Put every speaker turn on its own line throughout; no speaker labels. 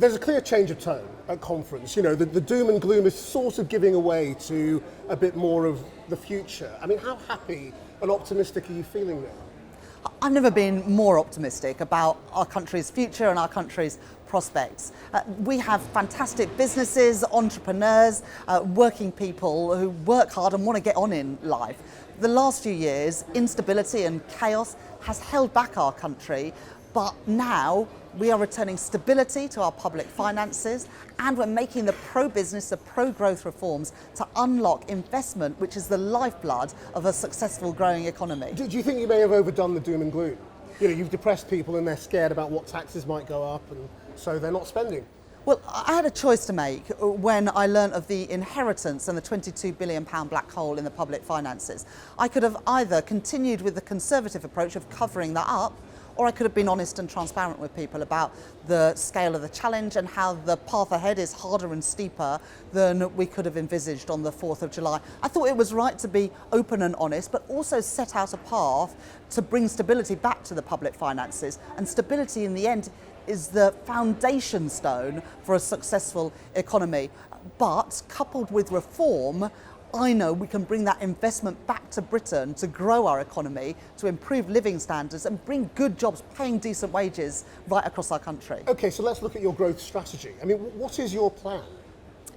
There's a clear change of tone at conference. You know, the doom and gloom is sort of giving away to a bit more of the future. I mean, how happy and optimistic are you feeling now?
I've never been more optimistic about our country's future and our country's prospects. We have fantastic businesses, entrepreneurs, working people who work hard and want to get on in life. The last few years, instability and chaos has held back our country, but now we are returning stability to our public finances, and we're making the pro-business, the pro-growth reforms to unlock investment, which is the lifeblood of a successful growing economy.
Do you think you may have overdone the doom and gloom? You know, you've depressed people and they're scared about what taxes might go up, and so they're not spending.
Well, I had a choice to make when I learnt of the inheritance and the £22 billion black hole in the public finances. I could have either continued with the Conservative approach of covering that up, or I could have been honest and transparent with people about the scale of the challenge and how the path ahead is harder and steeper than we could have envisaged on the 4th of July. I thought it was right to be open and honest, but also set out a path to bring stability back to the public finances. And stability in the end is the foundation stone for a successful economy. But coupled with reform, I know we can bring that investment back to Britain to grow our economy, to improve living standards and bring good jobs, paying decent wages right across our country.
Okay, so let's look at your growth strategy. I mean, what is your plan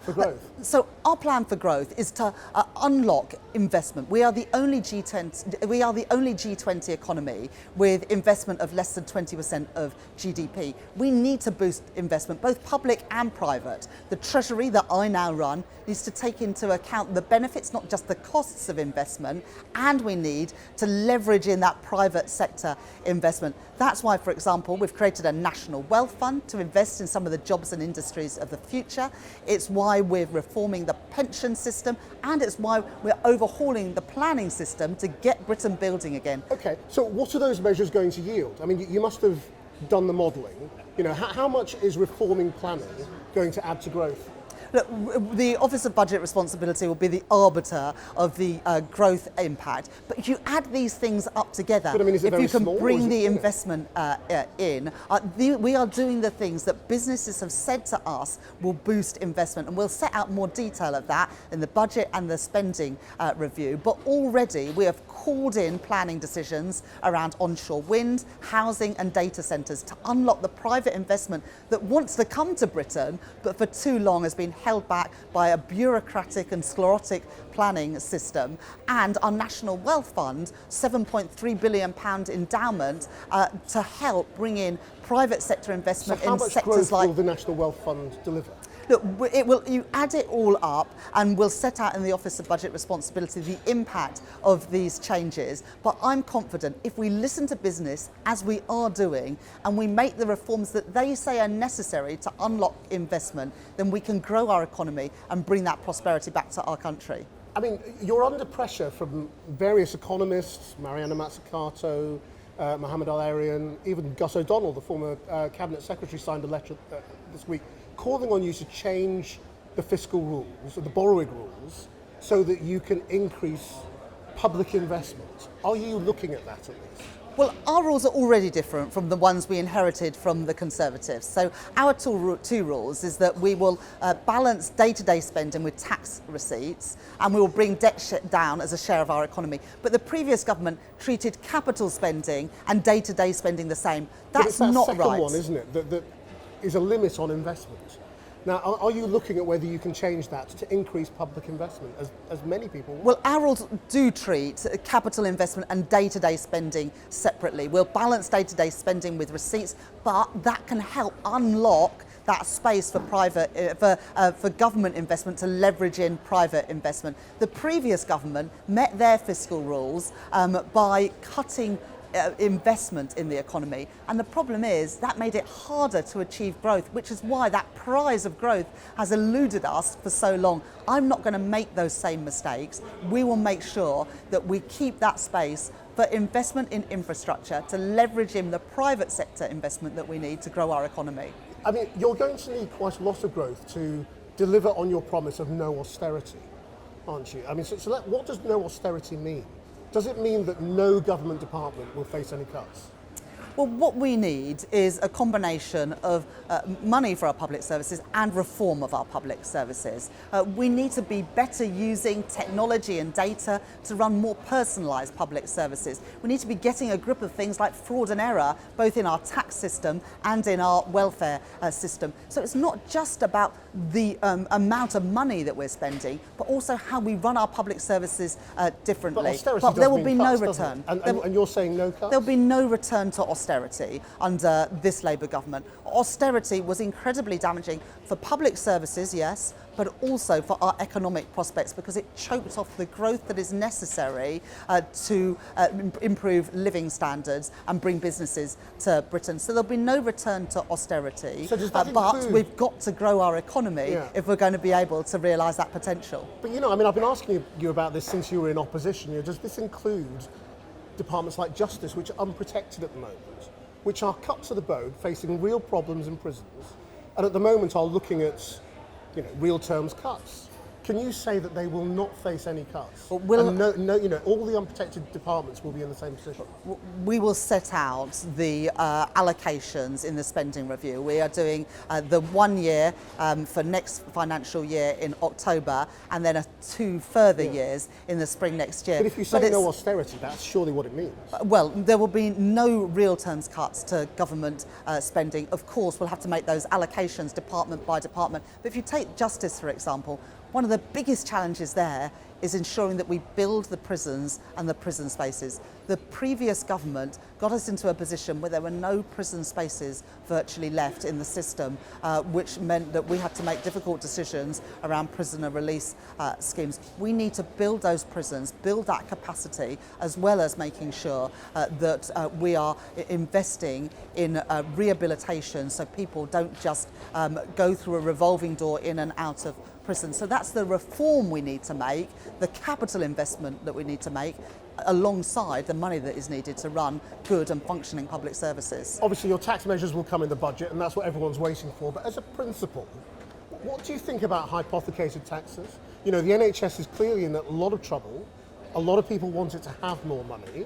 for growth?
So our plan for growth is to unlock investment. We are the only G20 economy with investment of less than 20% of GDP. We need to boost investment, both public and private. The Treasury that I now run needs to take into account the benefits, not just the costs of investment, and we need to leverage in that private sector investment. That's why, for example, we've created a national wealth fund to invest in some of the jobs and industries of the future. It's why we're reforming the pension system, and it's why we're overhauling the planning system to get Britain building again. Okay,
so what are those measures going to yield? I mean, you must have done the modelling. You know, how much is reforming planning going to add to growth?
Look, the Office of Budget Responsibility will be the arbiter of the growth impact, but if you add these things up together,
but, I mean,
if you can bring the investment in, we are doing the things that businesses have said to us will boost investment, and we'll set out more detail of that in the budget and the spending review. But already we have called in planning decisions around onshore wind, housing and data centres to unlock the private investment that wants to come to Britain, but for too long has been held back by a bureaucratic and sclerotic planning system. And our National Wealth Fund, £7.3 billion endowment to help bring in private sector investment in sectors like...
So how much growth will the National Wealth Fund deliver?
Look, you add it all up and we'll set out in the Office of Budget Responsibility the impact of these changes. But I'm confident if we listen to business, as we are doing, and we make the reforms that they say are necessary to unlock investment, then we can grow our economy and bring that prosperity back to our country.
I mean, you're under pressure from various economists, Mariana Mazzucato, Mohammed Al-Arian, even Gus O'Donnell, the former Cabinet Secretary, signed a letter this week calling on you to change the fiscal rules, or the borrowing rules, so that you can increase public investment. Are you looking at that at least?
Well, our rules are already different from the ones we inherited from the Conservatives. So our two rules is that we will balance day-to-day spending with tax receipts, and we will bring debt down as a share of our economy. But the previous government treated capital spending and day-to-day spending the same. That's not right.
But it's that second one, isn't it, that is a limit on investment. Now, are you looking at whether you can change that to increase public investment, as many people want?
Well, our rules do treat capital investment and day-to-day spending separately. We'll balance day-to-day spending with receipts, but that can help unlock that space for for government investment to leverage in private investment. The previous government met their fiscal rules by cutting investment in the economy, and the problem is that made it harder to achieve growth, which is why that prize of growth has eluded us for so long. I'm not going to make those same mistakes. We will make sure that we keep that space for investment in infrastructure to leverage in the private sector investment that we need to grow our economy.
I mean, you're going to need quite a lot of growth to deliver on your promise of no austerity, aren't you? I mean, so what does no austerity mean? Does it mean that no government department will face any cuts?
Well, what we need is a combination of money for our public services and reform of our public services. We need to be better using technology and data to run more personalised public services. We need to be getting a grip of things like fraud and error, both in our tax system and in our welfare system. So it's not just about the amount of money that we're spending, but also how we run our public services differently.
But austerity
there
does
will
mean
be no
cuts, doesn't
return.
it? And you're saying no cuts?
There'll be no return to austerity under this Labour government. Austerity was incredibly damaging for public services, yes, but also for our economic prospects, because it choked off the growth that is necessary to improve living standards and bring businesses to Britain. So there'll be no return to austerity,
So does that
but
include...
we've got to grow our economy if we're going to be able to realise that potential.
But you know, I mean, I've been asking you about this since you were in opposition. You know, does this include departments like Justice, which are unprotected at the moment, which are cut to the bone, facing real problems in prisons, and at the moment are looking at, you know, real terms cuts? Can you say that they will not face any cuts?
Well,
and you know, all the unprotected departments will be in the same position?
We will set out the allocations in the spending review. We are doing the 1 year for next financial year in October, and then 2 further years in the spring next year.
But if you say no austerity, that's surely what it means.
Well, there will be no real terms cuts to government spending. Of course, we'll have to make those allocations department by department. But if you take Justice, for example, one of the biggest challenges there is ensuring that we build the prisons and the prison spaces. The previous government got us into a position where there were no prison spaces virtually left in the system, which meant that we had to make difficult decisions around prisoner release schemes. We need to build those prisons, build that capacity, as well as making sure that we are investing in rehabilitation, so people don't just go through a revolving door in and out of prison. So that's the reform we need to make, the capital investment that we need to make, alongside the money that is needed to run good and functioning public services.
Obviously your tax measures will come in the budget, and that's what everyone's waiting for, but as a principle, what do you think about hypothecated taxes? You know, the NHS is clearly in a lot of trouble. A lot of people want it to have more money.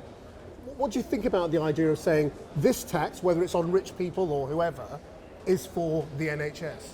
What do you think about the idea of saying this tax, whether it's on rich people or whoever, is for the NHS?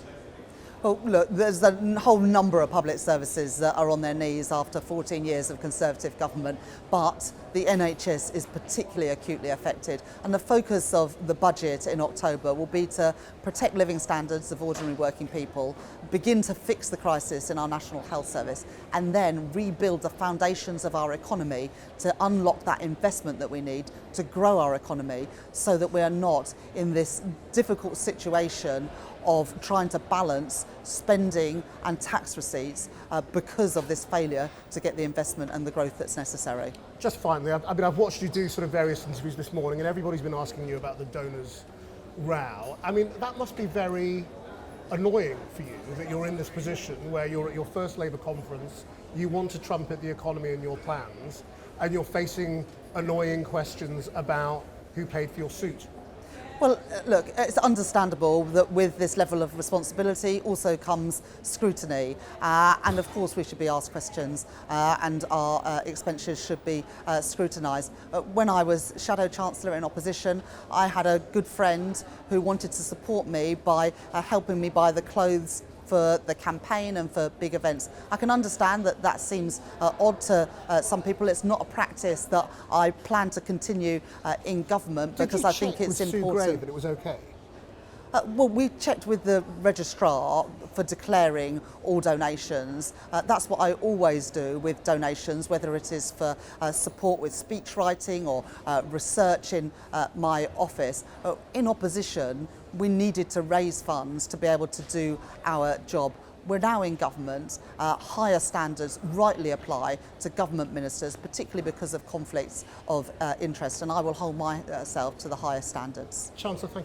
Well, look, there's a whole number of public services that are on their knees after 14 years of Conservative government, but the NHS is particularly acutely affected. And the focus of the budget in October will be to protect living standards of ordinary working people, begin to fix the crisis in our National Health Service, and then rebuild the foundations of our economy to unlock that investment that we need to grow our economy, so that we are not in this difficult situation of trying to balance spending and tax receipts because of this failure to get the investment and the growth that's necessary.
Just finally, I've watched you do sort of various interviews this morning, and everybody's been asking you about the donors' row. I mean, that must be very annoying for you that you're in this position where you're at your first Labour conference, you want to trumpet the economy and your plans, and you're facing annoying questions about who paid for your suit.
Well, look, it's understandable that with this level of responsibility also comes scrutiny. And of course we should be asked questions and our expenditures should be scrutinised. When I was Shadow Chancellor in opposition, I had a good friend who wanted to support me by helping me buy the clothes for the campaign and for big events. I can understand that that seems odd to some people. It's not a practice that I plan to continue in government, because I think it's important. Did you check with Sue Gray
that it was okay?
Well, we checked with the registrar for declaring all donations. That's what I always do with donations, whether it is for support with speech writing or research in my office. In opposition, we needed to raise funds to be able to do our job. We're now in government. Higher standards rightly apply to government ministers, particularly because of conflicts of interest, and I will hold myself to the highest standards.
Chancellor, thank you.